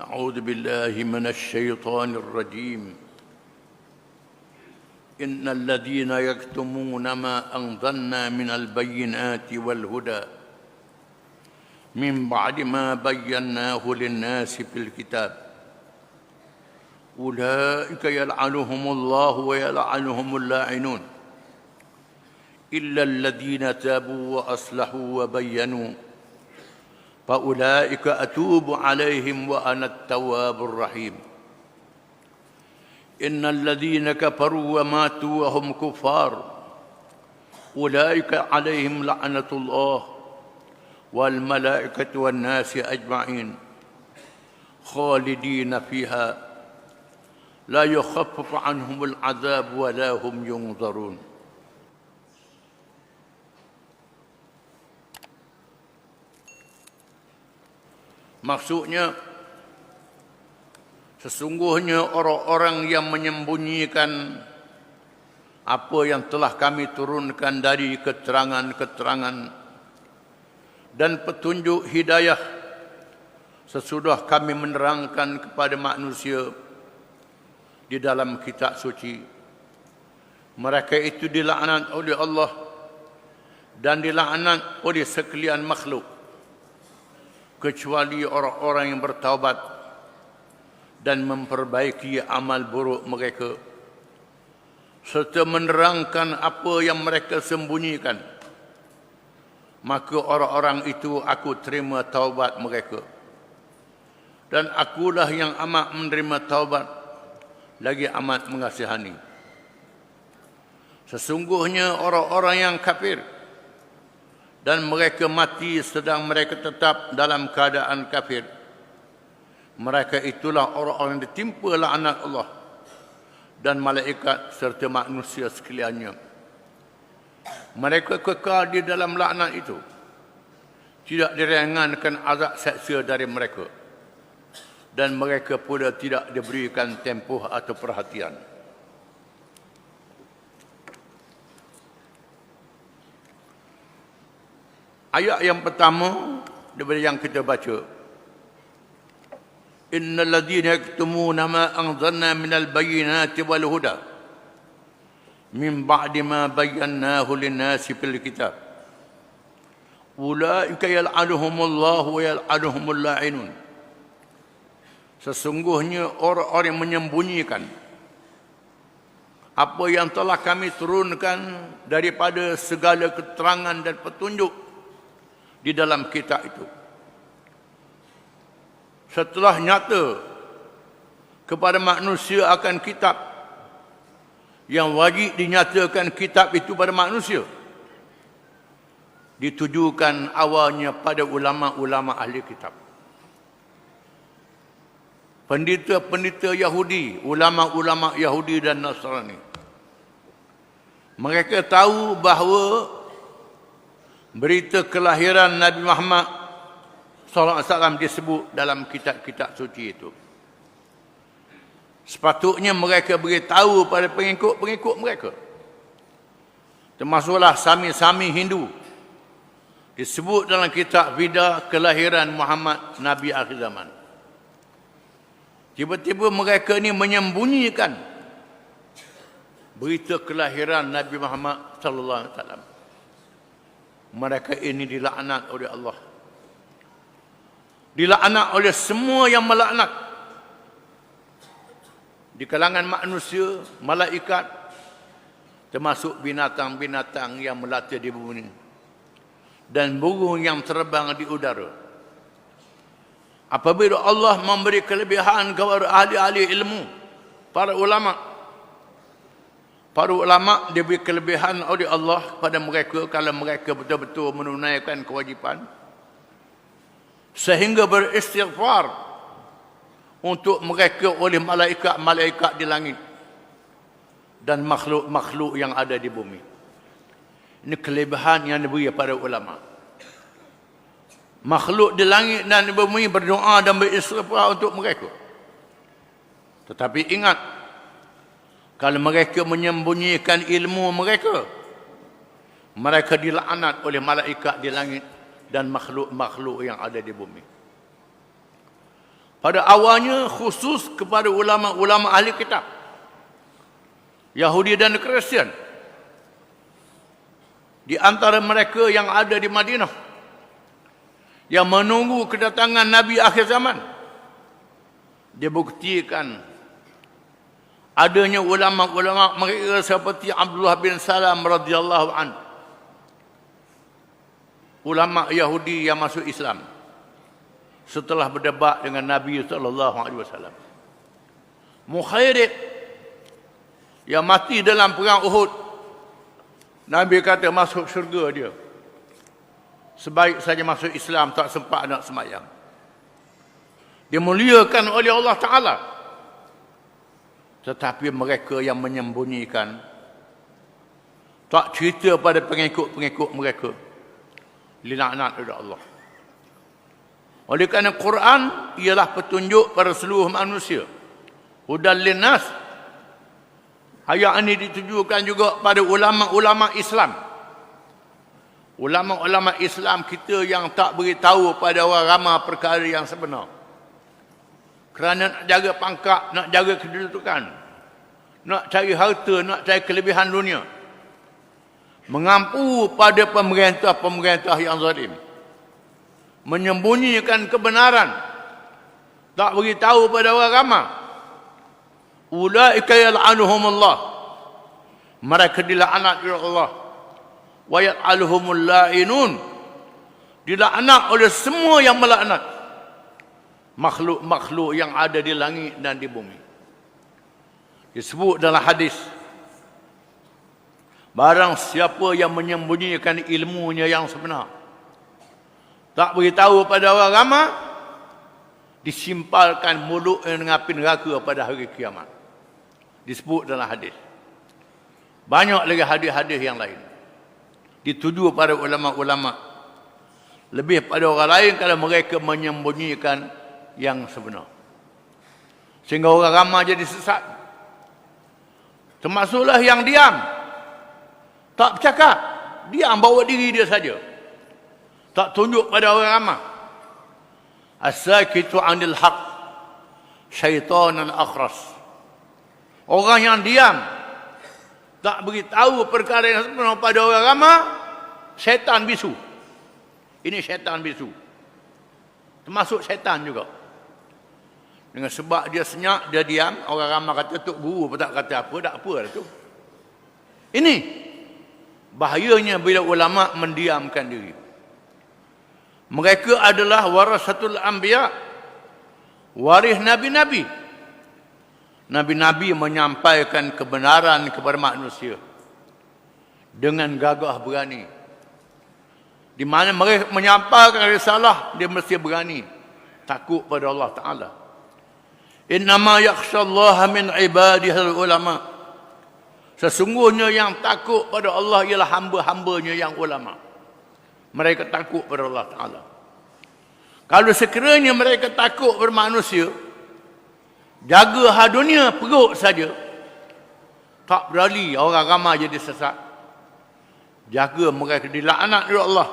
أعوذ بالله من الشيطان الرجيم إن الذين يكتمون ما أنزلنا من البينات والهدى من بعد ما بيناه للناس في الكتاب أولئك يلعنهم الله ويلعنهم اللاعنون إلا الذين تابوا وأصلحوا وبينوا فأولئك أتوب عليهم وأنا التواب الرحيم إن الذين كفروا وماتوا وهم كفار أولئك عليهم لعنة الله والملائكة والناس أجمعين خالدين فيها لا يخفف عنهم العذاب ولا هم ينظرون. Maksudnya, sesungguhnya orang-orang yang menyembunyikan apa yang telah kami turunkan dari keterangan-keterangan dan petunjuk hidayah sesudah kami menerangkan kepada manusia di dalam kitab suci. Mereka itu dilaknat oleh Allah dan dilaknat oleh sekalian makhluk, kecuali orang-orang yang bertaubat dan memperbaiki amal buruk mereka serta menerangkan apa yang mereka sembunyikan, maka orang-orang itu aku terima taubat mereka, dan akulah yang amat menerima taubat lagi amat mengasihani. Sesungguhnya orang-orang yang kafir dan mereka mati sedang mereka tetap dalam keadaan kafir, mereka itulah orang-orang yang ditimpa laknat Allah dan malaikat serta manusia sekaliannya. Mereka kekal di dalam laknat itu, tidak diringankan azab seksa dari mereka, dan mereka pula tidak diberikan tempoh atau perhatian. Ayat yang pertama daripada yang kita baca, innal ladzina yaktumuna ma anzalna minal bayyinati wal huda min ba'di ma bayyanahu lin-nasi fil kitab ulaika yal'anuhumullahu wa yal'anuhumul la'inun. Sesungguhnya orang-orang yang menyembunyikan apa yang telah kami turunkan daripada segala keterangan dan petunjuk di dalam kitab itu, setelah nyata kepada manusia akan kitab yang wajib dinyatakan kitab itu pada manusia, ditujukan awalnya pada ulama-ulama ahli kitab, pendeta-pendeta Yahudi, ulama-ulama Yahudi dan Nasrani. Mereka tahu bahawa berita kelahiran Nabi Muhammad SAW disebut dalam kitab-kitab suci itu. Sepatutnya mereka beritahu pada pengikut-pengikut mereka, termasuklah sami-sami Hindu, disebut dalam kitab Veda kelahiran Muhammad Nabi akhir zaman. Tiba-tiba mereka ini menyembunyikan berita kelahiran Nabi Muhammad SAW. Mereka ini dilaknat oleh Allah, dilaknat oleh semua yang melaknat di kalangan manusia, malaikat, termasuk binatang-binatang yang melata di bumi dan burung yang terbang di udara. Apabila Allah memberi kelebihan kepada ahli-ahli ilmu, para ulama diberi kelebihan oleh Allah pada mereka kalau mereka betul-betul menunaikan kewajipan, sehingga beristighfar untuk mereka oleh malaikat-malaikat di langit dan makhluk-makhluk yang ada di bumi. Ini kelebihan yang diberi pada ulama. Makhluk di langit dan di bumi berdoa dan beristighfar untuk mereka. Tetapi ingat, kalau mereka menyembunyikan ilmu mereka, mereka dilaknat oleh malaikat di langit dan makhluk-makhluk yang ada di bumi. pada awalnya khusus kepada ulama-ulama ahli kitab, Yahudi dan Kristian. Di antara mereka yang ada di Madinah, yang menunggu kedatangan Nabi akhir zaman, dia buktikan adanya ulama-ulama mereka seperti Abdullah bin Salam radhiyallahu anhu, ulama Yahudi yang masuk Islam setelah berdebat dengan Nabi sallallahu alaihi wasallam. Mukhairib yang mati dalam perang Uhud, Nabi kata masuk syurga dia. Sebaik saja masuk Islam, tak sempat nak sembahyang. Dimuliakan oleh Allah Ta'ala. Tetapi mereka yang menyembunyikan, tak cerita pada pengikut-pengikut mereka, dilaknat oleh Allah. Oleh kerana Quran ialah petunjuk pada seluruh manusia, hudan linnas. Ayat ini ditujukan juga pada ulama-ulama Islam. Ulama-ulama Islam kita yang tak beritahu pada orang ramai perkara yang sebenar. Kerana nak jaga pangkat, nak jaga kedudukan, nak cari harta, nak cari kelebihan dunia. Mengampu pada pemerintah-pemerintah yang zalim. Menyembunyikan kebenaran, tak beritahu pada orang ramai. Ulaika yal'anuhumullah, mereka dilaknat oleh Allah. Wa yal'anuhumul la'inun, dilaknat oleh semua yang melaknat, makhluk-makhluk yang ada di langit dan di bumi. Disebut dalam hadis, barang siapa yang menyembunyikan ilmunya yang sebenar, tak beritahu pada orang ramai, disimpalkan mulutnya dengan api neraka pada hari kiamat. Disebut dalam hadis. Banyak lagi hadis-hadis yang lain dituju pada ulama-ulama, lebih pada orang lain kalau mereka menyembunyikan yang sebenar, sehingga orang ramai jadi sesat. Termasuklah yang diam, tak bercakap, diam bawa diri dia saja, tak tunjuk pada orang ramai. As-sakitu 'anil haq syaitanun akhras. Orang yang diam, tak beritahu perkara yang sebenar pada orang ramai, syaitan bisu. Ini syaitan bisu. Termasuk syaitan juga. Dengan sebab dia senyap, dia diam, orang ramai kata Tok Guru pun tak kata apa, tak apa lah tu. Ini bahayanya bila ulama mendiamkan diri. Mereka adalah warasatul anbiya, waris nabi-nabi. Nabi-nabi menyampaikan kebenaran kepada manusia dengan gagah berani. Di mana mereka menyampaikan risalah, dia mesti berani, takut pada Allah Ta'ala. Innama yakhshallaha min ibadihil ulama. Sesungguhnya yang takut pada Allah ialah hamba-hambanya yang ulama. Mereka takut pada Allah Ta'ala. Kalau sekiranya mereka takut pada manusia, jaga hal dunia perut saja, tak berani orang ramai jadi sesat. Jaga mereka dilaknat oleh Allah,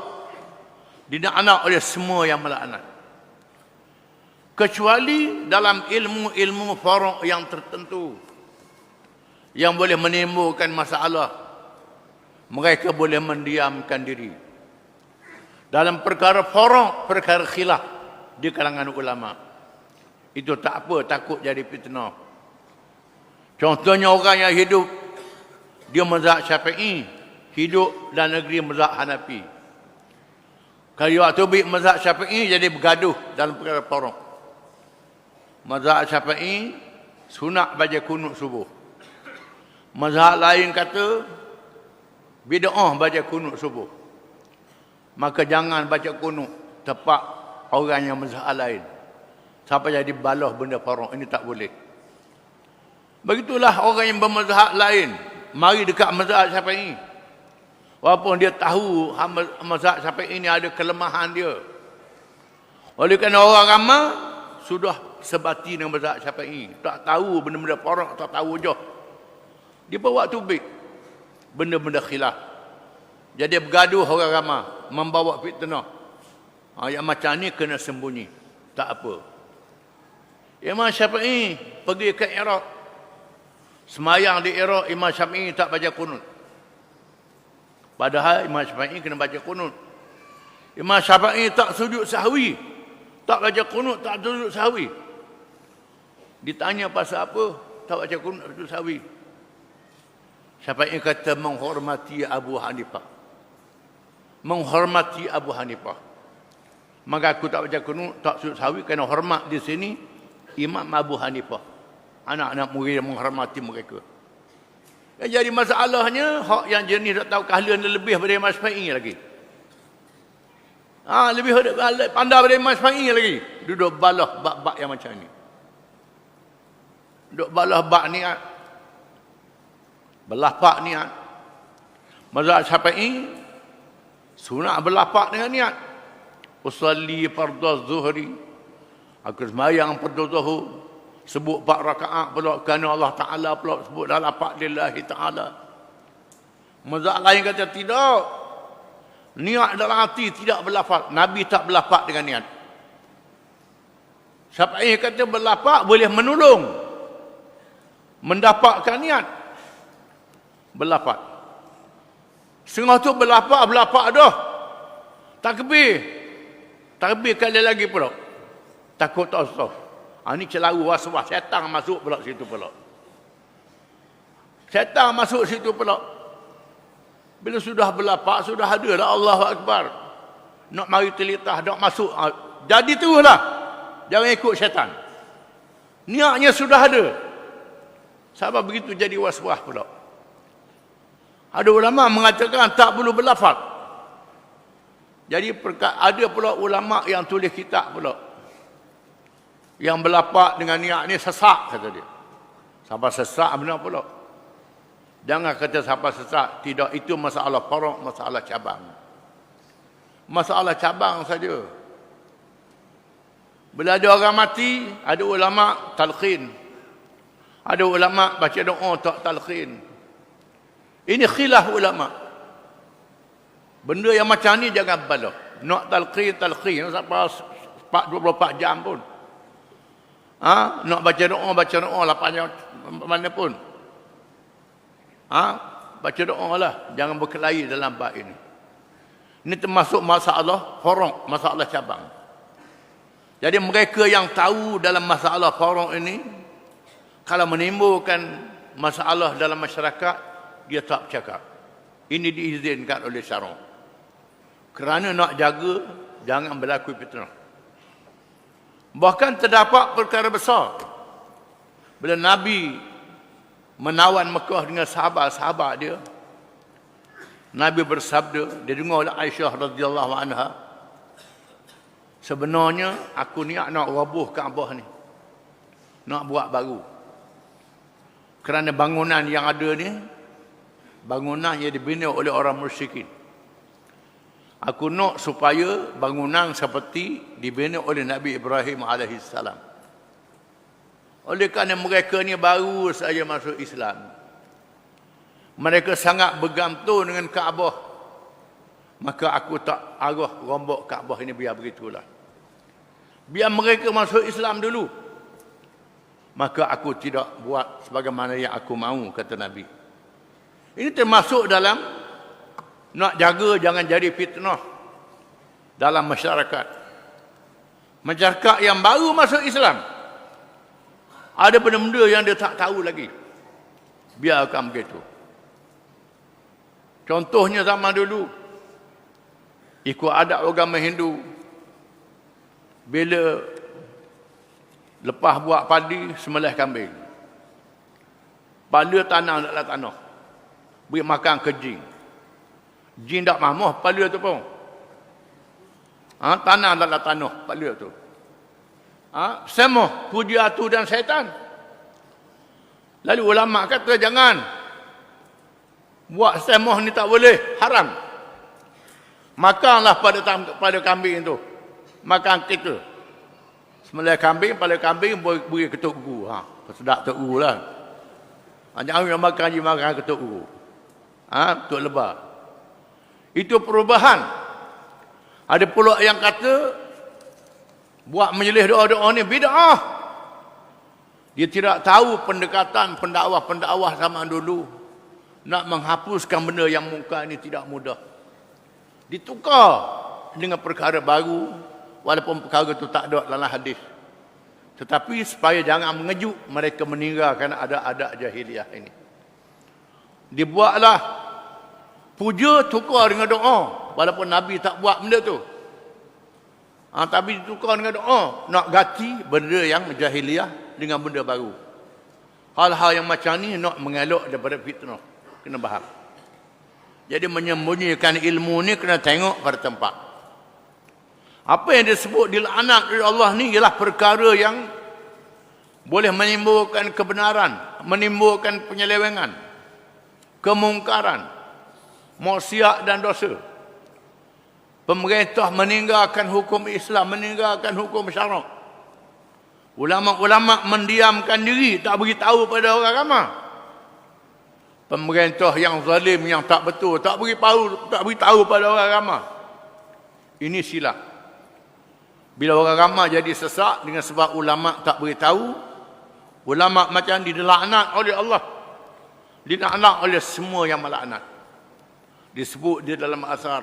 dilaknat oleh semua yang melaknat. Kecuali dalam ilmu-ilmu faraq yang tertentu, yang boleh menimbulkan masalah, mereka boleh mendiamkan diri. Dalam perkara faraq, perkara khilaf di kalangan ulama, itu tak apa, takut jadi fitnah. Contohnya orang yang hidup dia mazhab Syafi'i, hidup dalam negeri mazhab Hanafi. Kalau waktu ambil mazhab Syafi'i, jadi bergaduh dalam perkara faraq. Mazhab Syafi'i sunat baca kunut subuh. Mazhab lain kata bid'ah baca kunut subuh. Maka jangan baca kunut tepat orang yang mazhab lain, sampai jadi balah benda faraq. Ini tak boleh. Begitulah orang yang bermazhab lain mari dekat mazhab Syafi'i, walaupun dia tahu mazhab Syafi'i ini ada kelemahan dia. Oleh kerana orang ramai sudah sebati dengan mazhab Syafi'i, tak tahu benda-benda faraq, tak tahu je, dia bawa tubik benda-benda khilaf. Jadi bergaduh orang ramai, membawa fitnah. Yang macam ni kena sembunyi, tak apa. Imam Syafi'i pergi ke Iraq. Semayang di Iraq, Imam Syafi'i tak baca kunut. Padahal Imam Syafi'i kena baca kunut. Imam Syafi'i tak sujud sahwi. Tak baca kunut, tak sujud sahwi. Ditanya pasal apa? Tak baca kunut, tak sujud sahwi. Syafi'i kata menghormati Abu Hanifah. Menghormati Abu Hanifah. Maka aku tak baca kunut, tak sujud sahwi kerana hormat di sini Imam Abu Hanifah. Anak-anak murid yang menghormati mereka. Jadi masalahnya hak yang jenis tak tahu keahlian lebih daripada Imam Syafi'i lagi. Lebih pandai daripada Imam Syafi'i lagi. Duduk balah bab-bab yang macam ni. Duduk balah bab niat. Berlapak niat. Mazhab Syafi'i sunat berlapak dengan niat. Usalli fardhu zuhri. Aku sembahyang fardhu zuhur. Sebut 4 rakaat pula kerana Allah Taala pula sebut dalam lapak lillahi taala. Mazhab lain kata tidak. Niat dalam hati tidak berlafaz. Nabi tak berlafaz dengan niat. Syafi'i kata berlafaz boleh menolong mendapatkan niat. Berlafaz. Setengah tu berlafaz dah. Takbir kali lagi pula. Takut tak sah. Ini celaru was-was. Syaitan masuk pula situ pula. Syaitan masuk situ pula. Bila sudah berlapak, sudah ada lah Allahu Akbar. Nak mari telitah, nak masuk. Jadi teruslah. Jangan ikut syaitan. Niatnya sudah ada. Sebab begitu jadi was-was pula. Ada ulama mengatakan tak perlu berlafaz. Jadi ada pula ulama yang tulis kitab pula. Yang berlapak dengan niat ni sesak, kata dia. Sampai sesak benar pula. Jangan kata sampai sesak. Tidak, itu masalah faraq, masalah cabang. Masalah cabang saja. Bila ada orang mati, ada ulama talqin. Ada ulama baca doa tak talqin. Ini khilaf ulama. Benda yang macam ni jangan balah. Nak talqin sampai 24 jam pun. Nak baca doa lapangnya mana pun. Baca doa lah. Jangan berkelahi dalam bab ini. Ini termasuk masalah faraq, masalah cabang. Jadi mereka yang tahu dalam masalah faraq ini, kalau menimbulkan masalah dalam masyarakat, dia tak bercakap. Ini diizinkan oleh syarak. Kerana nak jaga, jangan berlaku fitnah. Bahkan terdapat perkara besar. Bila Nabi menawan Mekah dengan sahabat-sahabat dia, Nabi bersabda, dia dengar oleh Aisyah radhiyallahu anha, sebenarnya aku niat nak roboh Kaabah ni. Nak buat baru. Kerana bangunan yang ada ni, bangunan yang dibina oleh orang musyrikin. Aku nak supaya bangunan seperti dibina oleh Nabi Ibrahim AS. Oleh kerana mereka ni baru saja masuk Islam. Mereka sangat bergantung dengan Kaabah. Maka aku tak arah rombok Kaabah ini, biar begitulah. Biar mereka masuk Islam dulu. Maka aku tidak buat sebagaimana yang aku mahu, kata Nabi. Ini termasuk dalam nak jaga jangan jadi fitnah dalam masyarakat. Masyarakat yang baru masuk Islam, ada benda-benda yang dia tak tahu lagi. Biarkan begitu. Contohnya zaman dulu, ikut adat agama Hindu, bila lepas buat padi, sembelih kambing, pala tanah dalam tanah, beri makan ke jin. Jin tak mahmah pala tu pun. Tanah dalam tanah pala tu. Semua puji atu dan syaitan. Lalu ulama kata jangan buat semua ni, tak boleh, haram. Makanlah pada kambing tu. Makan kita. Sembelih kambing, pada kambing beri ketuk guru. Sedap ketuk guru lah. Jangan makan ketuk guru. Ketuk lebah. Itu perubahan. Ada pula yang kata buat majlis doa-doa ni bid'ah. Dia tidak tahu pendekatan pendakwah-pendakwah zaman dulu. Nak menghapuskan benda yang mungkar ini tidak mudah. Ditukar dengan perkara baru, walaupun perkara itu tak ada dalam hadis. Tetapi supaya jangan mengejut, mereka meninggalkan adat-adat jahiliah ini. Dibuatlah puja tukar dengan doa, walaupun Nabi tak buat benda tu. Tapi ditukar dengan doa, nak ganti benda yang jahiliah dengan benda baru. Hal-hal yang macam ni nak mengelak daripada fitnah. Kena faham. Jadi menyembunyikan ilmu ni kena tengok pada tempat. Apa yang disebut dilaknat oleh Allah ni ialah perkara yang boleh menimbulkan kebenaran, menimbulkan penyelewengan, kemungkaran, maksiat dan dosa. Pemerintah meninggalkan hukum Islam, meninggalkan hukum syarak. Ulama-ulama mendiamkan diri, tak beritahu pada orang ramai. Pemerintah yang zalim, yang tak betul, tak beritahu pada orang ramai. Ini silap. Bila orang ramai jadi sesak dengan sebab ulama tak beritahu, ulama macam dilaknat oleh Allah. Dilaknat oleh semua yang melaknat. Disebut di dalam asar,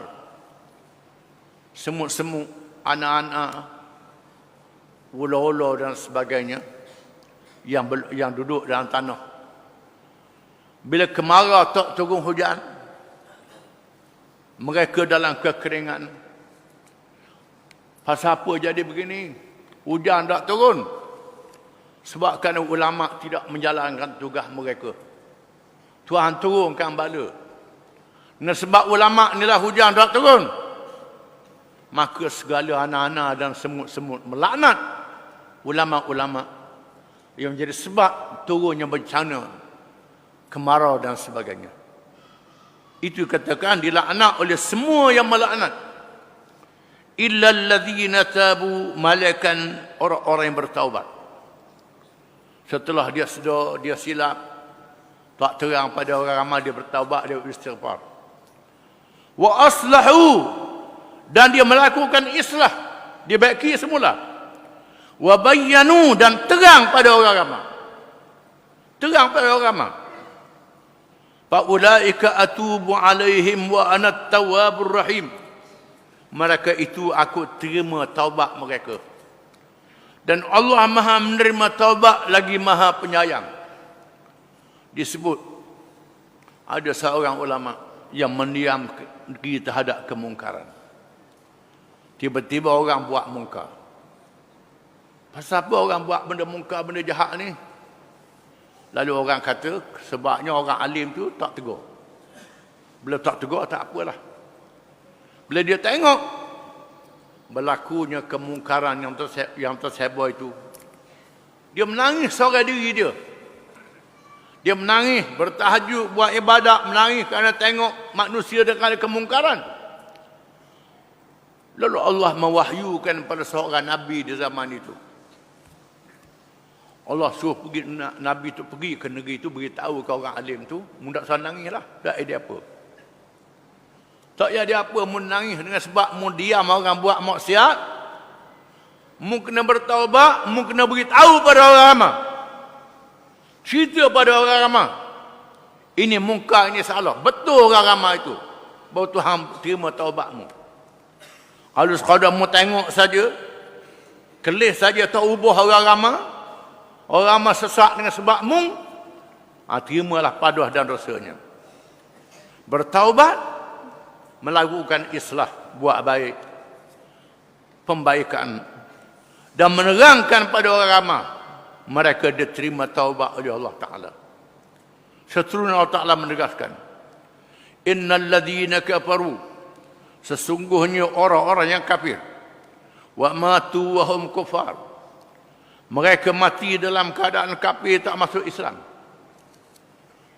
semut-semut, anak-anak, ular-ular dan sebagainya yang duduk dalam tanah. Bila kemarau tak turun hujan, mereka dalam kekeringan. Pasal apa jadi begini? Hujan tak turun. Sebab kerana ulama tidak menjalankan tugas mereka. Tuhan turunkan bala. Dan sebab ulama inilah hujan tak turun, maka segala anak-anak dan semut-semut melaknat ulama-ulama yang menjadi sebab turunnya bencana, kemarau dan sebagainya. Itu katakan dilaknat oleh semua yang melaknat. Illa alladzina tabu, malaikan orang-orang yang bertaubat. Setelah dia sedar, dia silap, tak terang pada orang ramai, dia bertaubat, dia beristighfar. Wa aslahu, dan dia melakukan islah, dia baiki semula. Wa bayyanu, dan terang pada orang ramai. Terang pada orang ramai. Fa ulaika atubu alaihim wa ana at-tawwabur rahim. Mereka itu aku terima taubat mereka. Dan Allah Maha menerima taubat lagi Maha penyayang. Disebut ada seorang ulama yang mendiam diri terhadap kemungkaran. Tiba-tiba orang buat mungkar. Pasal apa orang buat benda mungkar, benda jahat ni? Lalu orang kata sebabnya orang alim tu tak tegur. Bila tak tegur tak apalah. Bila dia tengok berlakunya kemungkaran yang tersebar itu, dia menangis seorang diri dia. Dia menangis, bertahajud, buat ibadat, menangis kerana tengok manusia dengan kemungkaran. Lalu Allah mewahyukan pada seorang Nabi di zaman itu. Allah suruh pergi, Nabi itu pergi ke negeri itu, beritahu ke orang alim tu, mudah saya nangislah, tak ada apa. Tak ada apa mu nangis dengan sebab mu diam orang buat maksiat. Mu kena bertaubat, mu kena beritahu pada orang ramai. Cerita pada orang ramai. Ini mungkar, ini salah. Betul orang ramai itu. Baru Tuhan terima taubatmu. Kalau sekadar mu tengok saja, kelis saja tak ubah orang ramai, orang ramai sesak dengan sebab mu, terimalah paduh dan dosanya. Bertaubat, melakukan islah, buat baik, pembaikan, dan menerangkan pada orang ramai, mereka diterima taubat oleh Allah Ta'ala. Seterusnya Allah Ta'ala menegaskan, innal ladzina kafaru, sesungguhnya orang-orang yang kafir, wa matu wa hum kufar, mereka mati dalam keadaan kafir, tak masuk Islam.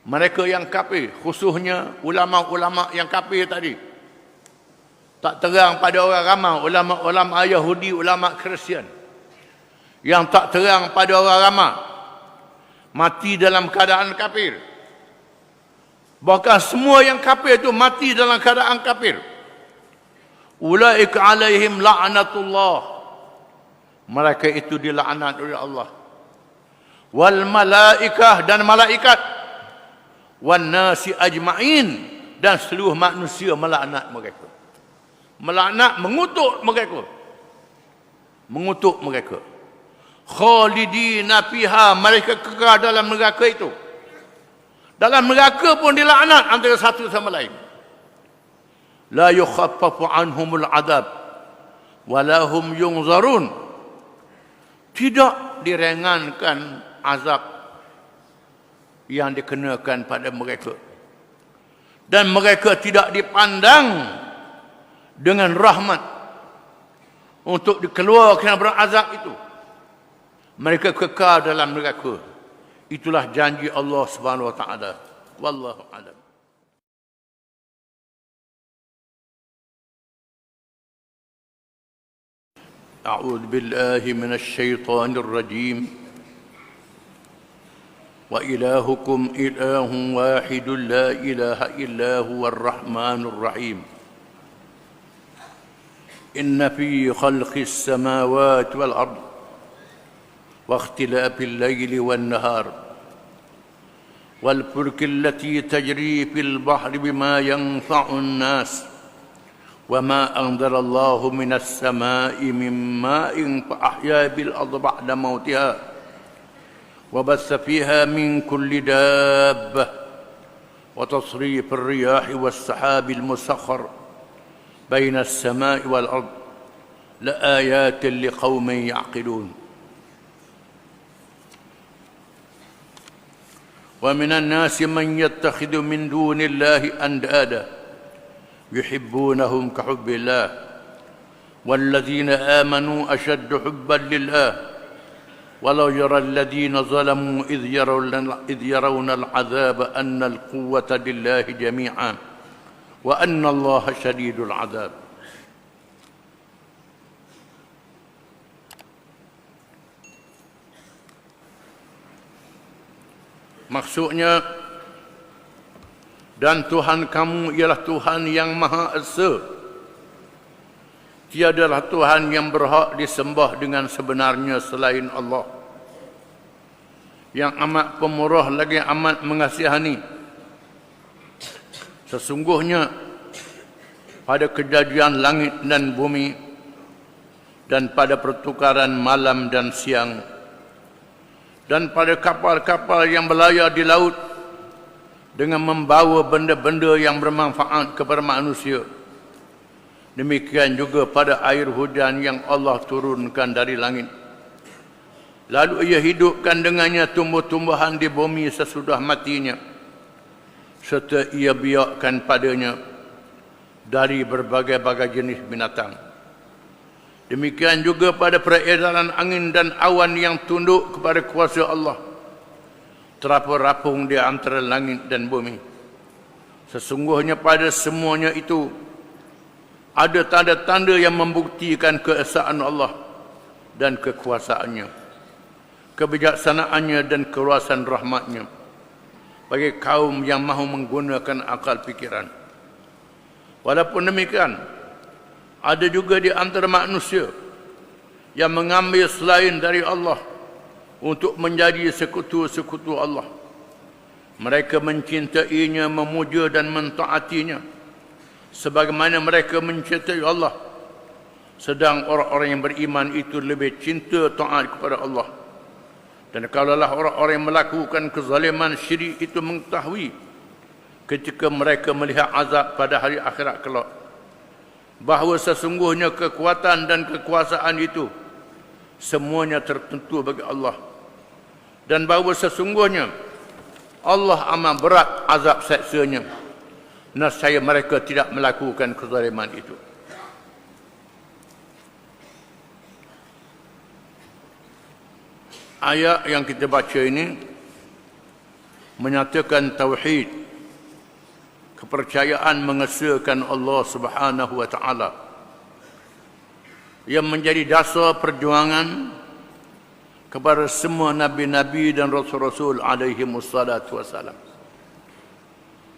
Mereka yang kafir, khususnya ulama-ulama yang kafir tadi, tak terang pada orang ramai, ulama-ulama Yahudi, ulama Kristian, yang tak terang pada orang ramai, mati dalam keadaan kafir. Bahkan semua yang kafir itu mati dalam keadaan kafir. Ulaika alaihim la'natullah, mereka itu dilaknat oleh Allah. wal malaikah, dan malaikat, wan nasi ajma'in, dan seluruh manusia melaknat mereka. Melaknat, mengutuk mereka. Mengutuk mereka. Khalidina fiha, mereka kekal dalam neraka itu. Dalam neraka pun dilaknat antara satu sama lain. La yukhaffafu anhumul adab wala hum yunzarun. Tidak diringankan azab yang dikenakan pada mereka. Dan mereka tidak dipandang dengan rahmat untuk dikeluarkan dari azab itu. Mereka kekal dalam neraka. Itulah janji Allah Subhanahu wa taala. Wallahu a'lam. A'udzu billahi minasy syaithanir rajim. Wa ilahukum ilahun wahidun la ilaha illa huwar rahmanur rahim. Inna fi khalqis samawati wal ardh واختلاف الليل والنهار والفلك التي تجري في البحر بما ينفع الناس وما أنزل الله من السماء من ماء فأحيا بالأرض بعد موتها وبث فيها من كل دابة وتصريف الرياح والسحاب المسخر بين السماء والأرض لآيات لقوم يعقلون. ومن الناس من يتخذ من دون الله أندادا يحبونهم كحب الله والذين آمنوا أشد حبا لله ولو يرى الذين ظلموا إذ يرون العذاب أن القوة لله جميعا وأن الله شديد العذاب. Maksudnya, dan Tuhan kamu ialah Tuhan yang Maha Esa. Tiadalah Tuhan yang berhak disembah dengan sebenarnya selain Allah, yang amat pemurah lagi amat mengasihani. Sesungguhnya pada kejadian langit dan bumi dan pada pertukaran malam dan siang dan pada kapal-kapal yang berlayar di laut dengan membawa benda-benda yang bermanfaat kepada manusia. Demikian juga pada air hujan yang Allah turunkan dari langit. Lalu ia hidupkan dengannya tumbuh-tumbuhan di bumi sesudah matinya, serta ia biarkan padanya dari berbagai-bagai jenis binatang. Demikian juga pada peredaran angin dan awan yang tunduk kepada kuasa Allah, terapung-rapung di antara langit dan bumi. Sesungguhnya pada semuanya itu ada tanda-tanda yang membuktikan keesaan Allah dan kekuasaannya, kebijaksanaannya dan keluasan rahmatnya bagi kaum yang mahu menggunakan akal fikiran. Walaupun demikian, ada juga di antara manusia yang mengambil selain dari Allah untuk menjadi sekutu-sekutu Allah. Mereka mencintainya, memuja dan mentaatinya sebagaimana mereka mencintai Allah. Sedang orang-orang yang beriman itu lebih cinta taat kepada Allah. Dan kalaulah orang-orang yang melakukan kezaliman syirik itu mengetahui ketika mereka melihat azab pada hari akhirat kelak, bahawa sesungguhnya kekuatan dan kekuasaan itu semuanya tertentu bagi Allah, dan bahawa sesungguhnya Allah amat berat azab seksanya, nescaya mereka tidak melakukan kezaliman itu. Ayat yang kita baca ini menyatakan tauhid, kepercayaan mengesahkan Allah Subhanahu wa taala, yang menjadi dasar perjuangan kepada semua nabi-nabi dan rasul-rasul alaihi wassalatu wassalam.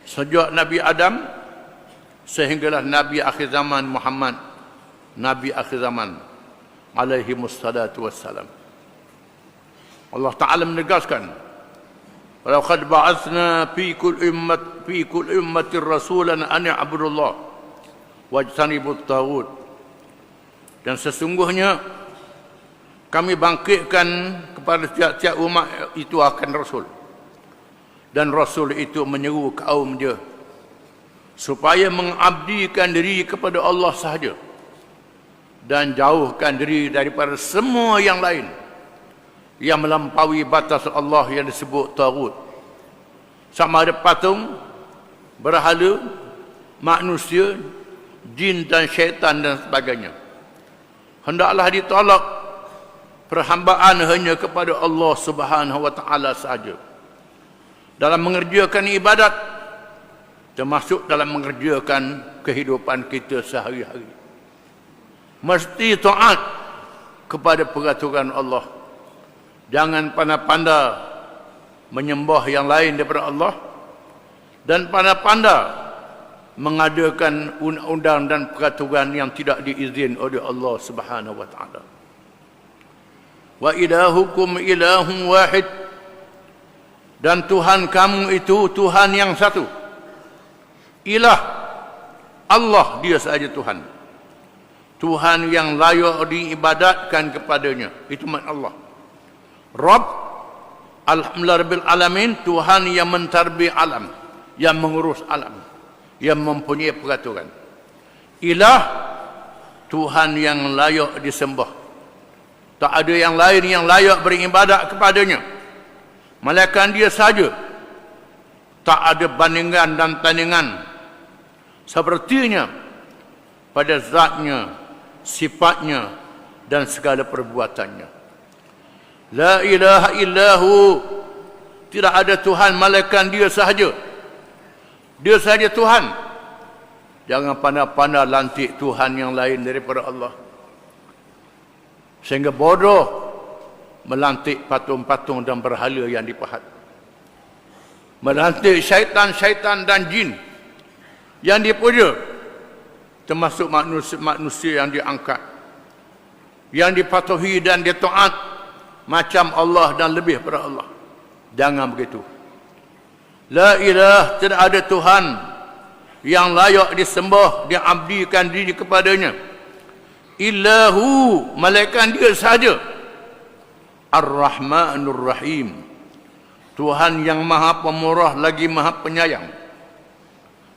Sejak Nabi Adam sehinggalah Nabi akhir zaman Muhammad, Nabi akhir zaman alaihi wassalatu wassalam. Allah Ta'ala menegaskan, "Walaqad ba'atsna fi kulli ummatin rasulan an ya'budullah wajtanibut taghut." Dan sesungguhnya kami bangkitkan kepada tiap-tiap umat itu akan rasul. Dan rasul itu menyeru kaum dia supaya mengabdikan diri kepada Allah sahaja dan jauhkan diri daripada semua yang lain yang melampaui batas Allah yang disebut taghut. Sama ada patung, berhala, manusia, jin dan syaitan dan sebagainya. Hendaklah ditolak perhambaan hanya kepada Allah Subhanahu wa taala sahaja dalam mengerjakan ibadat, termasuk dalam mengerjakan kehidupan kita sehari-hari. Mesti taat kepada peraturan Allah. Jangan pandai-pandai menyembah yang lain daripada Allah, dan pandai-pandai mengadakan undang-undang dan peraturan yang tidak diizin oleh Allah Subhanahu wa taala. Wa ilahukum ilahun wahid, dan Tuhan kamu itu Tuhan yang satu. Ilah, Allah dia sahaja Tuhan. Tuhan yang layak diibadatkan kepadanya, itu makna Allah. Rabb, alhamdulillah rabbil alamin, Tuhan yang mentarbi alam, yang mengurus alam, yang mempunyai peraturan. Ilah, Tuhan yang layak disembah. Tak ada yang lain yang layak beribadat kepadanya, melainkan dia saja. Tak ada bandingan dan tandingan sepertinya pada zatnya, sifatnya dan segala perbuatannya. La ilaha illahu, tidak ada Tuhan melainkan dia sahaja. Dia sahaja Tuhan. Jangan pandai-pandai lantik Tuhan yang lain daripada Allah, sehingga bodoh melantik patung-patung dan berhala yang dipahat, melantik syaitan-syaitan dan jin yang dipuja, termasuk manusia yang diangkat, yang dipatuhi dan ditaat macam Allah dan lebih daripada Allah. Jangan begitu. La ilah, tidak ada Tuhan yang layak disembah, diabdikan diri kepadanya, illahu, malaikat dia sahaja. Ar-Rahmanur Rahim, Tuhan yang maha pemurah lagi maha penyayang,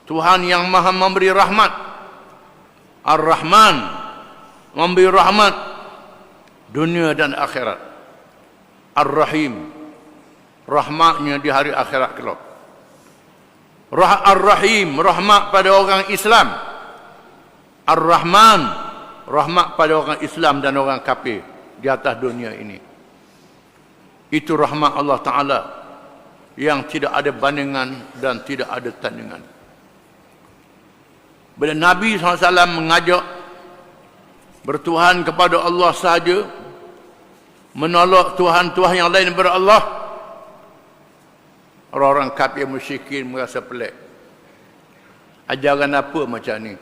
Tuhan yang maha memberi rahmat. Ar-Rahman, memberi rahmat dunia dan akhirat. Ar-Rahim, rahmatnya di hari akhirat kelak. Ar-Rahim, rahmat pada orang Islam. Ar-Rahman, rahmat pada orang Islam dan orang kafir di atas dunia ini. Itu rahmat Allah Ta'ala yang tidak ada bandingan dan tidak ada tandingan. Bila Nabi SAW mengajak bertuhan kepada Allah sahaja, menolak Tuhan-Tuhan yang lain daripada Allah, orang-orang kafir musyrikin merasa pelik. Ajaran apa macam ni?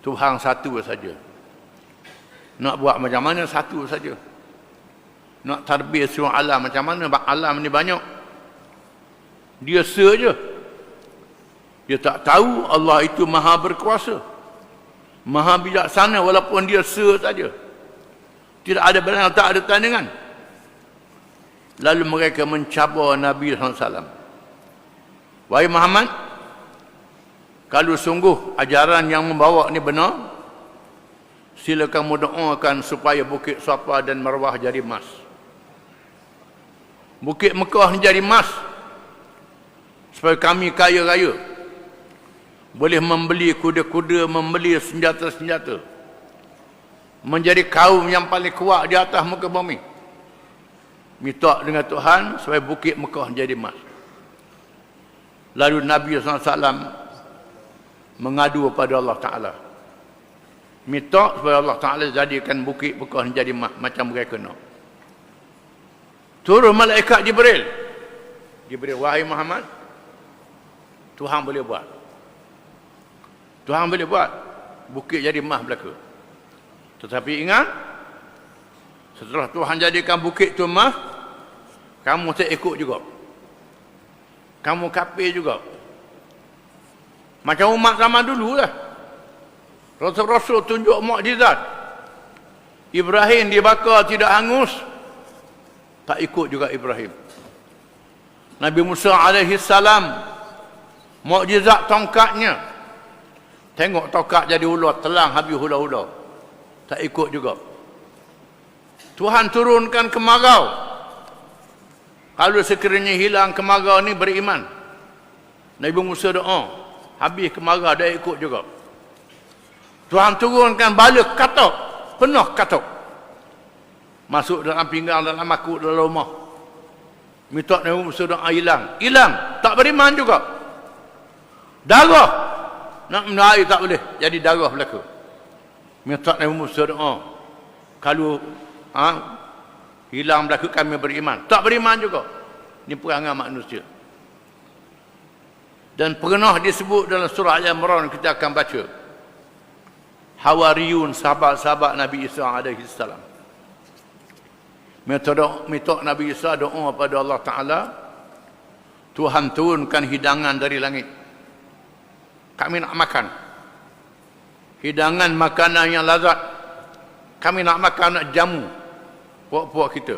Tuhan satu saja. Nak buat macam mana? Satu saja. Nak tarbiyah semua alam macam mana? Alam ni banyak. Dia saja. Dia tak tahu Allah itu maha berkuasa, maha bijaksana, walaupun dia saja. Tidak ada bandingan, tak ada tandingan. Lalu mereka mencabar Nabi SAW. Wahai Muhammad, kalau sungguh ajaran yang membawa ni benar, silakan mendoakan supaya Bukit Safa dan Marwah jadi emas. Bukit Mekah jadi emas, supaya kami kaya raya, boleh membeli kuda-kuda, membeli senjata-senjata, menjadi kaum yang paling kuat di atas muka bumi. Minta dengan Tuhan supaya Bukit Mekah jadi emas. Lalu Nabi SAW mengadu kepada Allah Ta'ala, minta supaya Allah Ta'ala jadikan Bukit Mekah jadi emas macam mereka nak. Turun malaikat Jibril. Wahai Muhammad, Tuhan boleh buat. Tuhan boleh buat bukit jadi emas belaka. Tetapi ingat, setelah Tuhan jadikan bukit itu emas, Kamu tak ikut juga. Kamu kafir juga. Macam umat zaman dulu lah. Rasul-Rasul tunjuk mukjizat. Ibrahim dibakar tidak hangus. Tak ikut juga Ibrahim. Nabi Musa alaihi salam, mukjizat tongkatnya. Tengok tongkat jadi ular, telang habis hula-hula. Tak ikut juga. Tuhan turunkan kemarau. Kalau sekiranya hilang kemarau ni beriman. Nabi Musa doa, habis kemarau dia ikut juga. Tuhan turunkan bala katuk, penuh katuk. Masuk dalam pinggang, dalam makuk, dalam rumah. Minta Nabi Musa doa hilang. Hilang, tak beriman juga. Darah, nak minum air tak boleh, jadi darah berlaku. Minta Nabi Musa doa, kalau hilang berlaku kami beriman. Tak beriman juga. Ini perangai manusia. Dan pernah disebut dalam surah Al-Imran, kita akan baca. Hawariyun, sahabat-sahabat Nabi Isa alaihi salam. Minta Nabi Isa doa pada Allah Ta'ala, Tuhan turunkan hidangan dari langit. Kami nak makan. Hidangan makanan yang lazat. Kami nak makan, nak jamu puak-puak kita.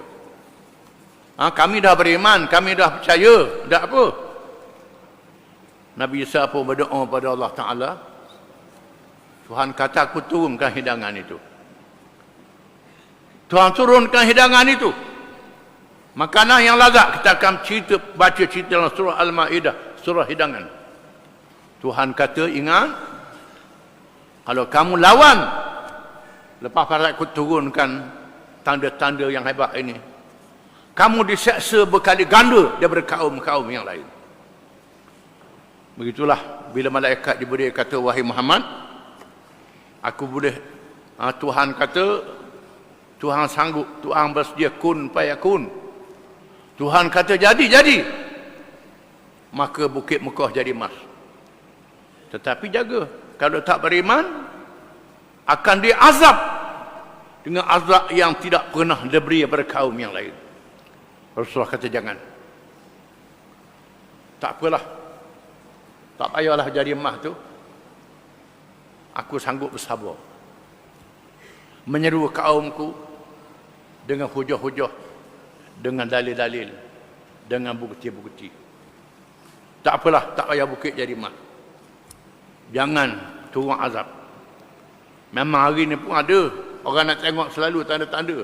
Kami dah beriman, kami dah percaya, tak apa. Nabi Isa pun berdoa pada Allah Ta'ala, Tuhan kata aku turunkan hidangan itu. Tuhan turunkan hidangan itu. Makanan yang lazat. Kita akan baca cerita dalam surah Al-Ma'idah, surah hidangan. Tuhan kata, ingat, kalau kamu lawan, lepas pada aku turunkan tanda-tanda yang hebat ini, kamu diseksa berkali ganda daripada kaum-kaum yang lain. Begitulah bila malaikat diberi kata, wahai Muhammad, aku boleh, Tuhan kata, Tuhan sanggup, Tuhan bersedia kun fayakun. Tuhan kata jadi. Maka bukit Mekah jadi emas. Tetapi jaga, kalau tak beriman, akan diazab dengan azab yang tidak pernah diberi kepada kaum yang lain. Rasulullah kata jangan. Tak apalah. Tak payahlah jadi emas tu. Aku sanggup bersabar. Menyeru kaumku dengan hujah-hujah, dengan dalil-dalil, dengan bukti-bukti. Tak apalah, tak payah bukit jadi emas. Jangan turun azab. Memang hari ni pun ada orang nak tengok selalu tanda-tanda.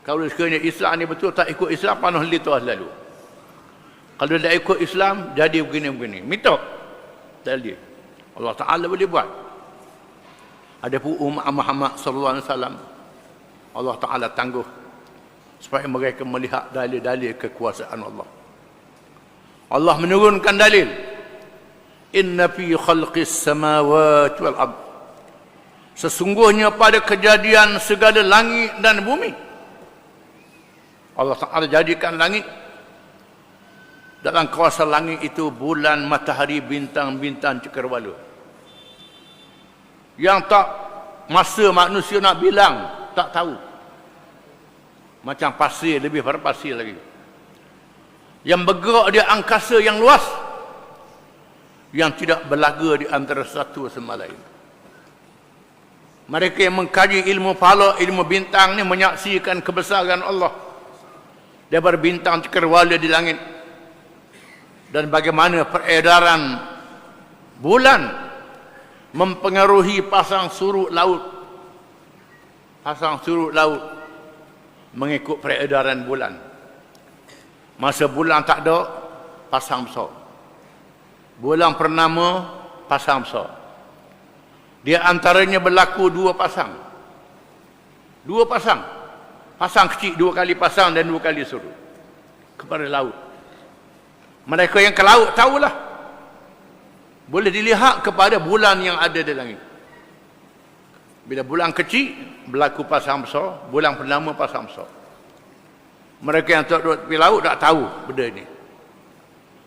Kalau sekiranya Islam ni betul, tak ikut Islam, panas lituah selalu. Kalau tak ikut Islam, jadi begini-begini. Minta. Tak boleh. Allah Ta'ala boleh buat. Ada pun umat Muhammad sallallahu alaihi wasallam, Allah Ta'ala tangguh supaya mereka melihat dalil-dalil kekuasaan Allah. Allah menurunkan dalil. Inna fi khalqis samawati wal ard. Sesungguhnya pada kejadian segala langit dan bumi. Allah Ta'ala jadikan langit. Dalam kawasan langit itu bulan, matahari, bintang-bintang cakrawala. Yang tak masa manusia nak bilang, tak tahu. Macam pasir, lebih pada pasir lagi. Yang bergerak di angkasa yang luas, yang tidak berlaga di antara satu sama lain. Mereka yang mengkaji ilmu falak, ilmu bintang ni menyaksikan kebesaran Allah daripada bintang cakrawala di langit, dan bagaimana peredaran bulan mempengaruhi pasang surut laut. Pasang surut laut mengikut peredaran bulan. Masa bulan tak ada, pasang besar. Bulan purnama, pasang besar. Di antaranya berlaku dua pasang. Dua pasang. Pasang kecil, dua kali pasang dan dua kali surut kepada laut. Mereka yang ke laut tahulah. Boleh dilihat kepada bulan yang ada di langit. Bila bulan kecil, berlaku pasang besar. Bulan purnama, pasang besar. Mereka yang tak duduk di laut tak tahu benda ini.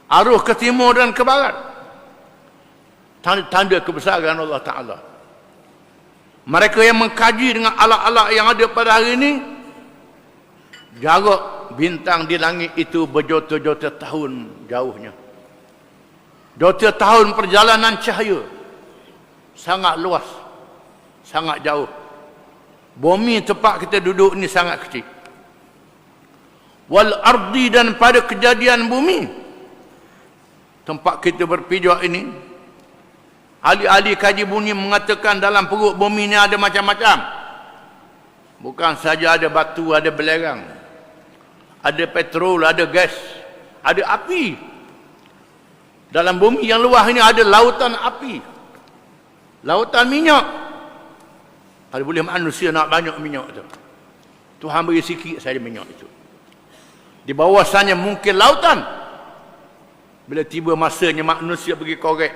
Arus ke timur dan ke barat. Tanda kebesaran Allah Ta'ala. Mereka yang mengkaji dengan alat-alat yang ada pada hari ini, jarak bintang di langit itu berjuta-juta tahun jauhnya. Juta tahun perjalanan cahaya. Sangat luas. Sangat jauh. Bumi tempat kita duduk ni sangat kecil. Wal ardi, dan pada kejadian bumi. Tempat kita berpijak ini. Ahli-ahli kaji bumi mengatakan dalam perut bumi ni ada macam-macam. Bukan saja ada batu, ada belerang. Ada petrol, ada gas. Ada api. Dalam bumi yang luas ini ada lautan api. Lautan minyak. Kalau boleh manusia nak banyak minyak tu. Tuhan beri sikit saja minyak itu. Di bawah sana mungkin lautan. Bila tiba masanya manusia pergi korek.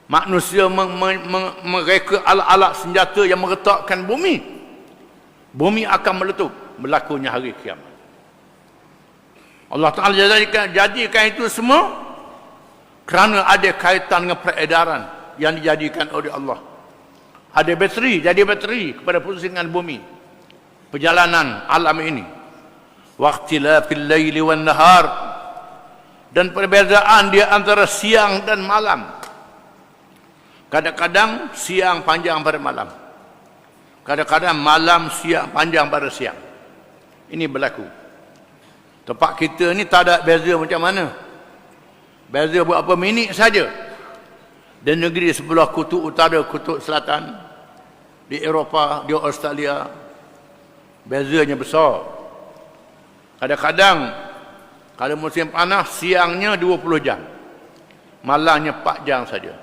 Manusia mereka alat-alat senjata yang meretakkan bumi. Bumi akan meletup. Berlakunya hari kiamat. Allah Ta'ala jadikan itu semua kerana ada kaitan dengan peredaran yang dijadikan oleh Allah. Ada bateri, jadi bateri kepada pusingan bumi. Perjalanan alam ini. Waqtilafil laili wan nahar, dan perbezaan dia antara siang dan malam. Kadang-kadang siang panjang pada malam. Kadang-kadang malam siang panjang pada siang. Ini berlaku. Tempat kita ni tak ada beza macam mana. Beza berapa minit saja. Dan negeri sebelah kutub utara, kutub selatan, di Eropah, di Australia, bezanya besar. Kadang-kadang kalau musim panas, siangnya 20 jam. Malamnya 4 jam saja.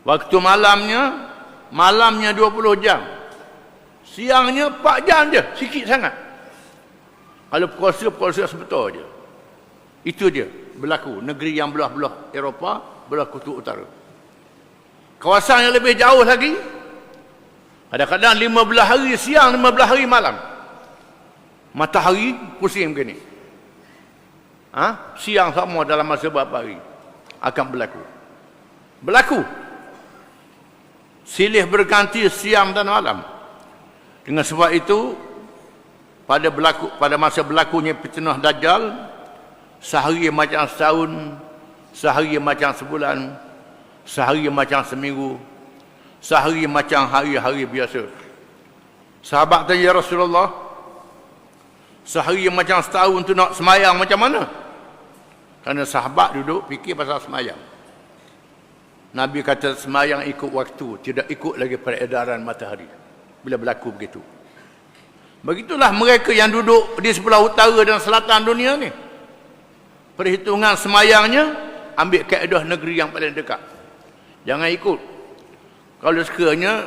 Waktu malamnya 20 jam. Siangnya 4 jam je, sikit sangat. Kalau puasa sebetul je. Itu dia berlaku. Negeri yang belah-belah Eropah, belah kutub utara. Kawasan yang lebih jauh lagi, kadang-kadang 15 hari siang, 15 hari malam. Matahari pusing begini. Siang sama dalam masa berapa hari akan berlaku. Silih berganti siang dan malam. Dengan sebab itu, pada masa berlakunya fitnah Dajjal, sehari macam setahun, sehari macam sebulan, sehari macam seminggu, sehari macam hari-hari biasa. Sahabat tanya, ya Rasulullah, sehari macam setahun tu nak semayang macam mana? Kerana sahabat duduk fikir pasal semayang. Nabi kata semayang ikut waktu, tidak ikut lagi peredaran matahari. Bila berlaku begitu. Begitulah mereka yang duduk di sebelah utara dan selatan dunia ni. Perhitungan semayangnya, ambil kaedah negeri yang paling dekat. Jangan ikut. Kalau sekiranya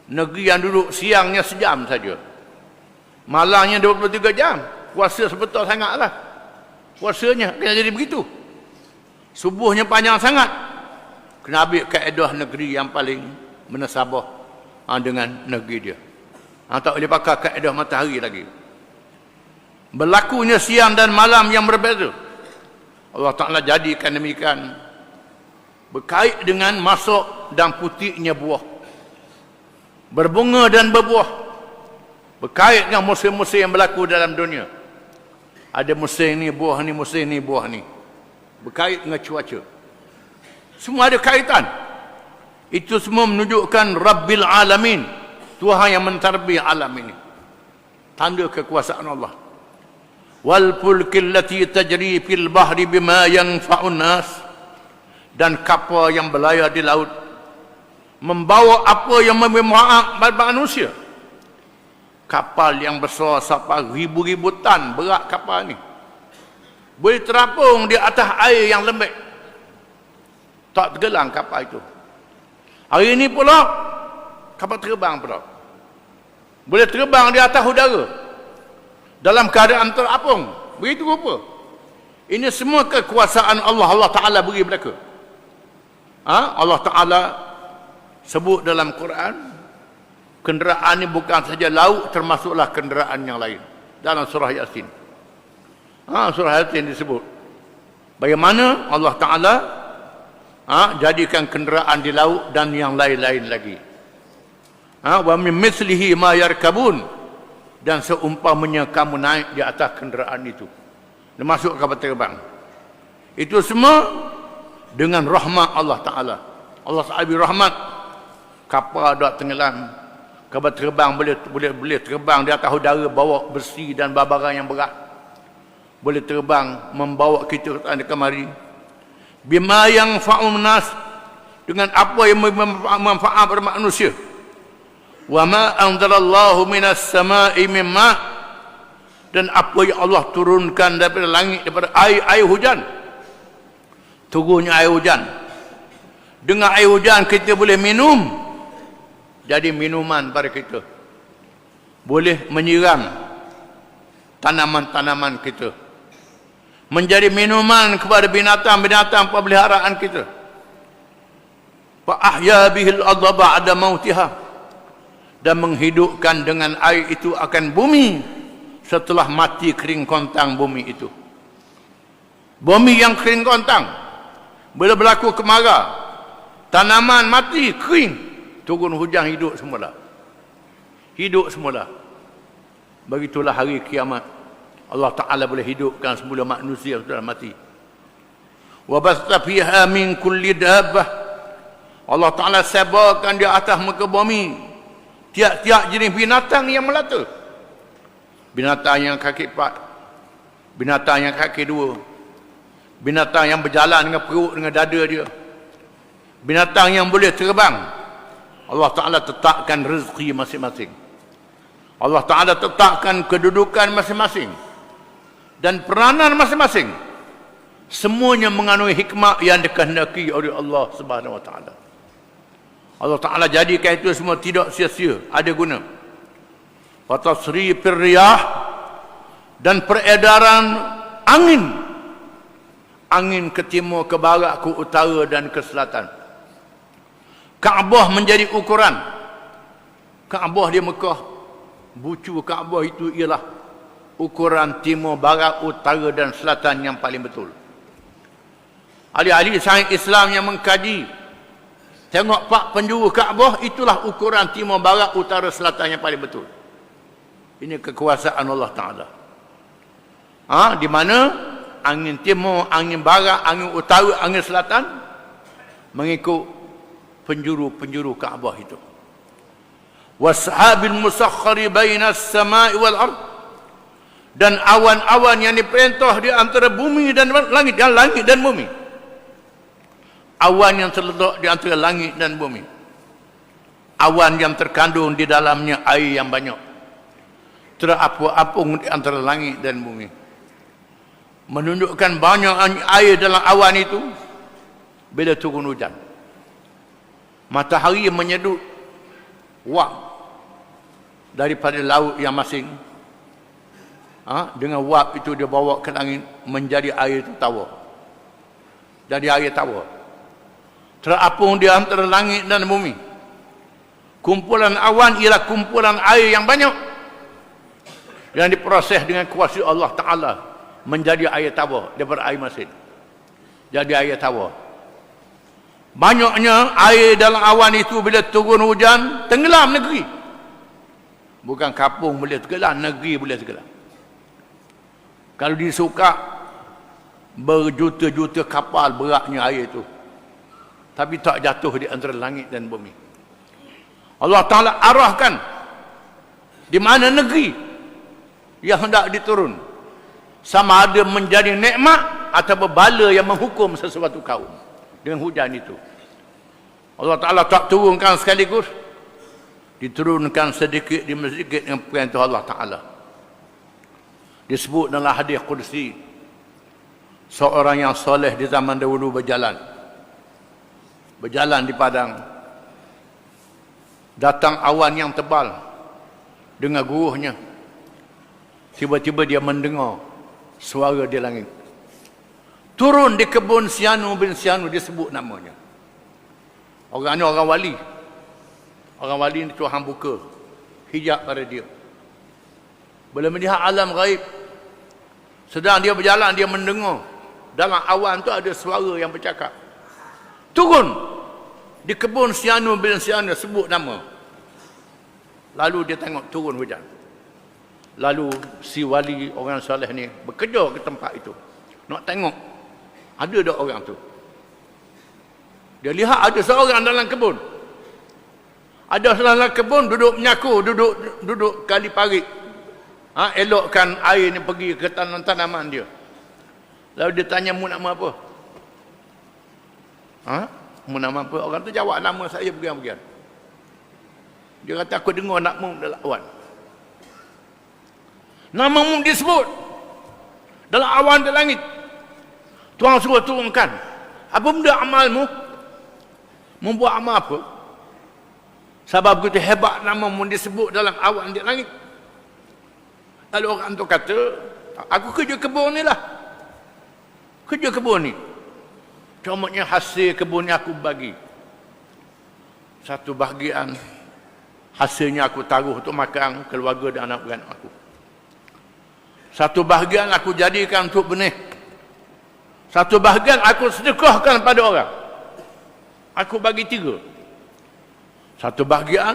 negeri yang duduk siangnya sejam saja, malamnya 23 jam, puasa sebetul sangatlah. Puasanya kena jadi begitu. Subuhnya panjang sangat. Kena ambil kaedah negeri yang paling menasabah dengan negeri dia. Tak boleh pakai kaedah matahari lagi. Berlakunya siang dan malam yang berbeza. Allah Ta'ala jadikan demikian. Berkait dengan masuk dan putiknya buah. Berbunga dan berbuah. Berkait dengan musim-musim yang berlaku dalam dunia. Ada musim ni buah ni, musim ni buah ni. Berkait dengan cuaca. Semua ada kaitan. Itu semua menunjukkan Rabbil Alamin, Tuhan yang mentarbiyah alam ini. Tanda kekuasaan Allah. Wal fulkil lati tajri fil bahri bima yanfa'un nas, dan kapal yang berlayar di laut membawa apa yang memanfaatkan bagi manusia. Kapal yang besar sampai ribu-ribu tan berat kapal ni. Boleh terapung di atas air yang lembek. Tak tenggelam kapal itu. Hari ini pula kapal terbang pula. Boleh terbang di atas udara dalam keadaan terapung. Begitu rupa. Ini semua kekuasaan Allah. Allah Ta'ala beri mereka. Allah Ta'ala sebut dalam Quran, kenderaan ini bukan saja laut, termasuklah kenderaan yang lain. Dalam surah Yasin. Surah Yasin disebut bagaimana Allah Ta'ala jadikan kenderaan di laut dan yang lain-lain lagi. Wa min mislihi ma yarkabun, dan seumpamanya kamu naik di atas kenderaan itu. Dia masuk kapal terbang. Itu semua dengan rahmat Allah Ta'ala. Allah sahabi rahmat. Kapal dah tenggelam. Kapal terbang boleh terbang di atas udara, bawa besi dan barang yang berat. Boleh terbang membawa kita ke kemari. Bima yang fa'um nas, dengan apa yang bermanfaat pada manusia. Wa ma anzalallahu minas sama'i mimma, dan apa yang Allah turunkan daripada langit, daripada air hujan. Turunnya air hujan. Dengan air hujan kita boleh minum. Jadi minuman pada kita. Boleh menyiram tanaman-tanaman kita. Menjadi minuman kepada binatang-binatang pemeliharaan kita. Fa ahya bihil ardha ba'da mautiha, dan menghidupkan dengan air itu akan bumi setelah mati kering kontang bumi itu. Bumi yang kering kontang, bila berlaku kemarau, tanaman mati kering, turun hujan hidup semula. Hidup semula. Begitulah hari kiamat. Allah Ta'ala boleh hidupkan semula manusia yang sudah mati. Wa basta fiha min kulli dabbah, Allah Ta'ala sebarkan di atas muka bumi tiap-tiap jenis binatang yang melata. Binatang yang kaki 4, binatang yang kaki 2, binatang yang berjalan dengan perut, dengan dada dia, binatang yang boleh terbang. Allah Ta'ala tetapkan rezeki masing-masing. Allah Ta'ala tetapkan kedudukan masing-masing dan peranan masing-masing. Semuanya mengandung hikmah yang dikehendaki oleh Allah Subhanahu Wa Ta'ala. Allah Ta'ala jadikan itu semua tidak sia-sia, ada guna. Wa tasrifir riyah, dan peredaran angin. Angin ke timur, ke barat, ke utara dan ke selatan. Kaabah menjadi ukuran. Kaabah di Mekah, bucu Kaabah itu ialah ukuran timur, barat, utara dan selatan yang paling betul. Ahli-ahli sains Islam yang mengkaji, tengok pak penjuru Kaabah, itulah ukuran timur, barat, utara, selatan yang paling betul. Ini kekuasaan Allah Ta'ala. Di mana angin timur, angin barat, angin utara, angin selatan mengikut penjuru-penjuru Kaabah itu. Washabil musakhkhari bainas sama'i wal ard, dan awan-awan yang diperintah di antara bumi dan langit, langit dan bumi. Awan yang terletak di antara langit dan bumi. Awan yang terkandung di dalamnya air yang banyak, terapung-apung di antara langit dan bumi. Menunjukkan banyak air dalam awan itu bila turun hujan. Matahari menyedut wap daripada laut yang masing. Dengan wap itu dia bawa ke langit menjadi air itu tawar. Jadi air tawar terapung di antara langit dan bumi. Kumpulan awan ialah kumpulan air yang banyak yang diproses dengan kuasa Allah Ta'ala menjadi air tawar daripada air masin. Jadi air tawar. Banyaknya air dalam awan itu bila turun hujan, tenggelam negeri. Bukan kampung boleh tenggelam, negeri boleh tenggelam. Kalau disuka, berjuta-juta kapal beratnya air itu, tapi tak jatuh di antara langit dan bumi. Allah Ta'ala arahkan di mana negeri yang hendak diturun, sama ada menjadi nikmat atau bala yang menghukum sesuatu kaum dengan hujan itu. Allah Ta'ala tak turunkan sekaligus, diturunkan sedikit demi sedikit dengan perintah Allah Ta'ala. Disebut dalam hadis qudsi, seorang yang soleh di zaman dahulu berjalan di padang, datang awan yang tebal dengan guruhnya. Tiba-tiba dia mendengar suara di langit. Turun di kebun Sianu bin Sianu, disebut namanya. Orang ni orang wali. Orang wali ni Tuhan buka hijab pada dia. Bila melihat alam gaib, sedang dia berjalan, dia mendengar dalam awan tu ada suara yang bercakap. Turun di kebun Sianu bin Sianu, sebut nama. Lalu dia tengok turun hujan. Lalu si wali orang soleh ni bekerja ke tempat itu. Nak tengok ada tak orang tu. Dia lihat ada seorang dalam kebun. Ada dalam kebun duduk menyaku, duduk kali parit. Elokkan air ni pergi ke tanaman dia. Lalu dia tanya, mu nama apa? Mu nama apa? Orang tu jawab, nama saya begini-begini. Dia kata, aku dengar nakmu dalam awan. Namamu disebut dalam awan di langit. Tuhan suruh turunkan. Apa benda amalmu? Membuat amal apa? Sebab begitu hebat namamu disebut dalam awan di langit. Lalu orang tu kata, aku kerja kebun ni lah. Kerja kebun ni. Comotnya hasil kebun ni aku bagi. Satu bahagian hasilnya aku taruh untuk makan keluarga dan anak-anak aku. Satu bahagian aku jadikan untuk benih. Satu bahagian aku sedekahkan pada orang. Aku bagi 3. Satu bahagian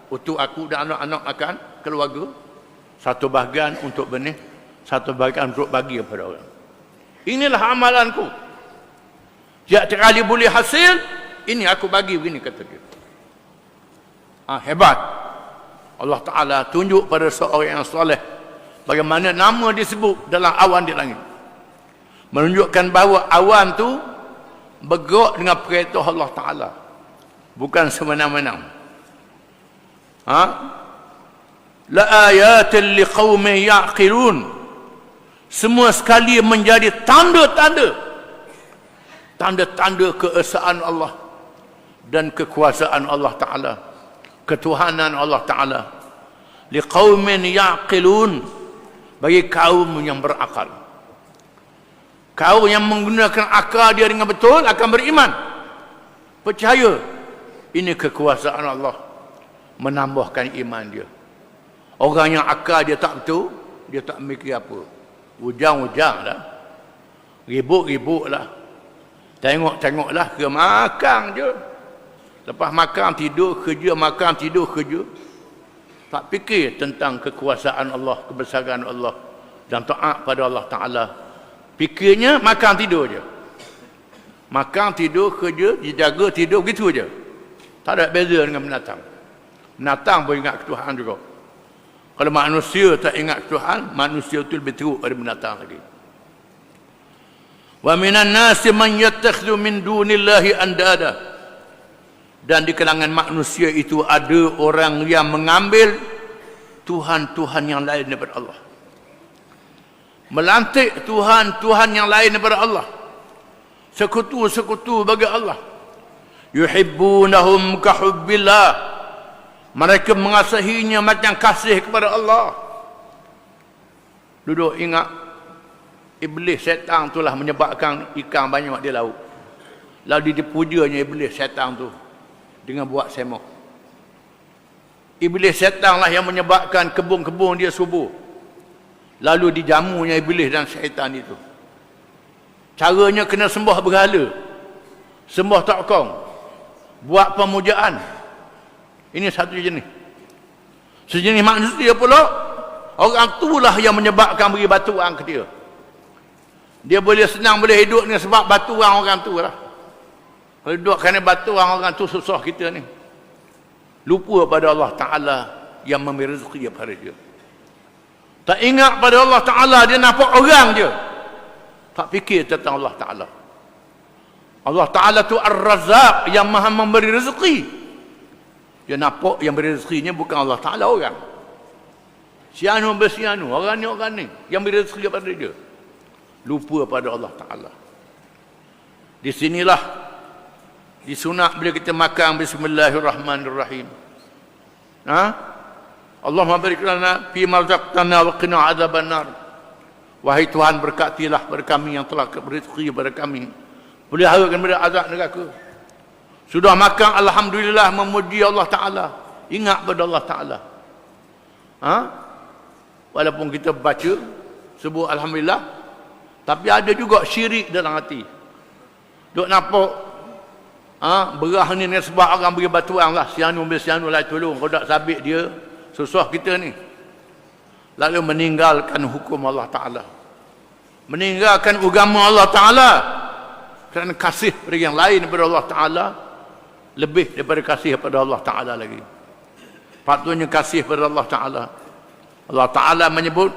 untuk aku dan anak-anak makan keluarga. Satu bahagian untuk benih. Satu bahagian untuk bagi kepada orang. Inilah amalanku. Setiap kali boleh hasil, ini aku bagi begini, kata dia. Hebat. Allah Ta'ala tunjuk pada seorang yang soleh bagaimana nama disebut dalam awan di langit. Menunjukkan bahawa awan tu bergerak dengan perintah Allah Ta'ala. Bukan semena-mena. La ayatin liqaumin ya'qilun. Semua sekali menjadi tanda-tanda. Tanda-tanda keesaan Allah dan kekuasaan Allah Ta'ala. Ketuhanan Allah Ta'ala. Liqaumin ya'qilun. Bagi kaum yang berakal. Kaum yang menggunakan akal dia dengan betul akan beriman. Percaya. Ini kekuasaan Allah. Menambahkan iman dia. Orang yang akal dia tak betul, dia tak mikir apa. Ujang-ujang lah. Ribut-ribut lah. Tengok-tengok lah. Ke makan je. Lepas makan tidur kerja, makan tidur kerja. Tak fikir tentang kekuasaan Allah, kebesaran Allah dan taat pada Allah Ta'ala. Fikirnya makan tidur je. Makan tidur kerja, dijaga tidur, begitu je. Tak ada beza dengan binatang. Binatang pun ingat Tuhan juga. Kalau manusia tak ingat Tuhan, manusia itu lebih teruk daripada binatang lagi. Wa minan nasi man yattakhidhu min dunillahi andada. Dan di kalangan manusia itu ada orang yang mengambil Tuhan-Tuhan yang lain daripada Allah. Melantik Tuhan-Tuhan yang lain daripada Allah. Sekutu-sekutu bagi Allah. Yuhibbunahum kahubbillah. Mereka mengasihinya macam kasih kepada Allah. Duduk ingat, iblis syaitan itulah menyebabkan ikan banyak di laut. Lalu dipujanya iblis syaitan tu dengan buat semok. Iblis syaitan lah yang menyebabkan kebun-kebun dia subur. Lalu dijamunya iblis dan syaitan itu. Caranya kena sembah berhala, sembah tokong, buat pemujaan. Ini satu jenis. Sejenis manusia pula, orang itulah yang menyebabkan beri batuan ke dia. Dia boleh senang boleh hidup ni sebab batuan orang tu lah. Kalau duduk kerana batuan orang tu susah kita ni. Lupa pada Allah Ta'ala yang memberi rezeki pada dia. Tak ingat pada Allah Ta'ala, dia nampak orang je. Tak fikir tentang Allah Ta'ala. Allah Ta'ala tu Ar-Razzaq yang maha memberi rezeki. Dia nampak yang beri rezekinya bukan Allah Ta'ala, orang. Sianu bersianu, orang ni yang beri rezeki kepada dia. Lupa pada Allah Ta'ala. Di sinilah disunat bila kita makan bismillahirrahmanirrahim. Allahumma barik lana fi ma razaqtana wa qina adzabannar. Wahai Tuhan, berkatilah pada kami yang telah beri rezeki kepada kami. Peliharakan dari azab neraka. Sudah makan, alhamdulillah, memuji Allah Ta'ala. Ingat pada Allah Ta'ala. Walaupun kita baca, sebut alhamdulillah, tapi ada juga syirik dalam hati. Duk nampak, berah ni sebab orang beri batuan lah. Sianu lah tolong. Kalau tak sabit dia, susah kita ni. lalu meninggalkan hukum Allah Ta'ala, meninggalkan agama Allah Ta'ala kerana kasih pada yang lain daripada Allah Ta'ala, lebih daripada kasih kepada Allah Ta'ala lagi. Patutnya kasih kepada Allah Ta'ala. Allah Ta'ala menyebut,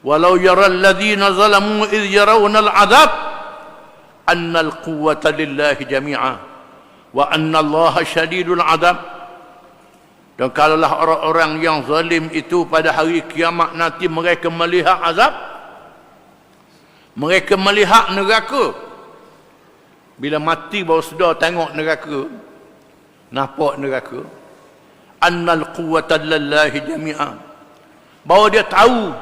walau yara alladhina zalamu idh yarawna al-'adab anna al-quwwata lillahi jami'a wa anna Allah syadidul 'adab. Dan kalaulah orang-orang yang zalim itu pada hari kiamat nanti mereka melihat azab, mereka melihat neraka. Bila mati baru sedar tengok neraka, nampak neraka. Annal quwwata lillahi jami'a, bahawa dia tahu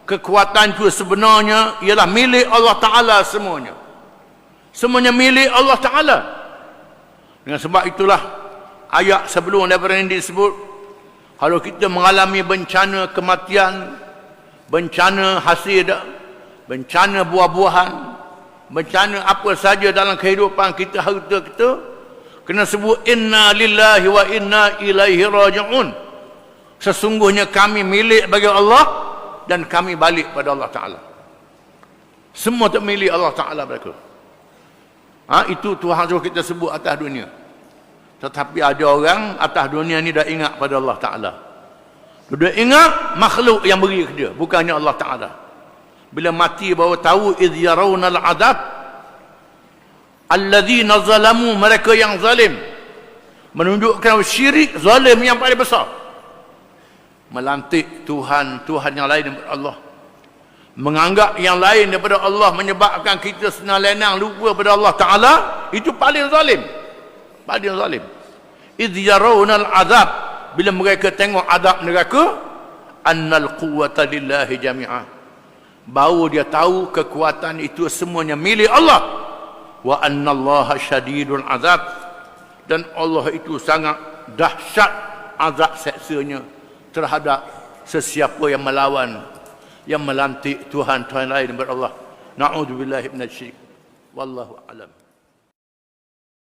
kekuatan itu sebenarnya ialah milik Allah Ta'ala semuanya. Semuanya milik Allah Ta'ala. Dengan sebab itulah ayat sebelum daripada ini disebut, kalau kita mengalami bencana kematian, bencana hasil, bencana buah-buahan, bencana apa saja dalam kehidupan kita, harta kita, kena sebut inna lillahi wa inna ilaihi raji'un. Sesungguhnya kami milik bagi Allah dan kami balik pada Allah Ta'ala. Semua tak milik Allah Ta'ala mereka. Itu Tuhan suruh kita sebut atas dunia. Tetapi ada orang atas dunia ni dah ingat pada Allah Ta'ala. Dia ingat makhluk yang beri ke dia, bukannya Allah Ta'ala. Bila mati baru tahu idh yarawna al-'adab alladzina zalamu, mereka yang zalim, menunjukkan syirik, zalim yang paling besar, melantik Tuhan yang lain daripada Allah, menganggap yang lain daripada Allah, menyebabkan kita senang-lenang lupa pada Allah Ta'ala. Itu paling zalim, paling zalim. idh yarawna al-'adab, bila mereka tengok adab neraka, annal quwwata lillahi jami'a, baru dia tahu kekuatan itu semuanya milik Allah. Wa anna Allah syadidul azab, dan Allah itu sangat dahsyat azab seksanya terhadap sesiapa yang melawan, yang melantik Tuhan lain daripada Allah. Na'udzubillahi minasy syirik. Wallahu a'lam.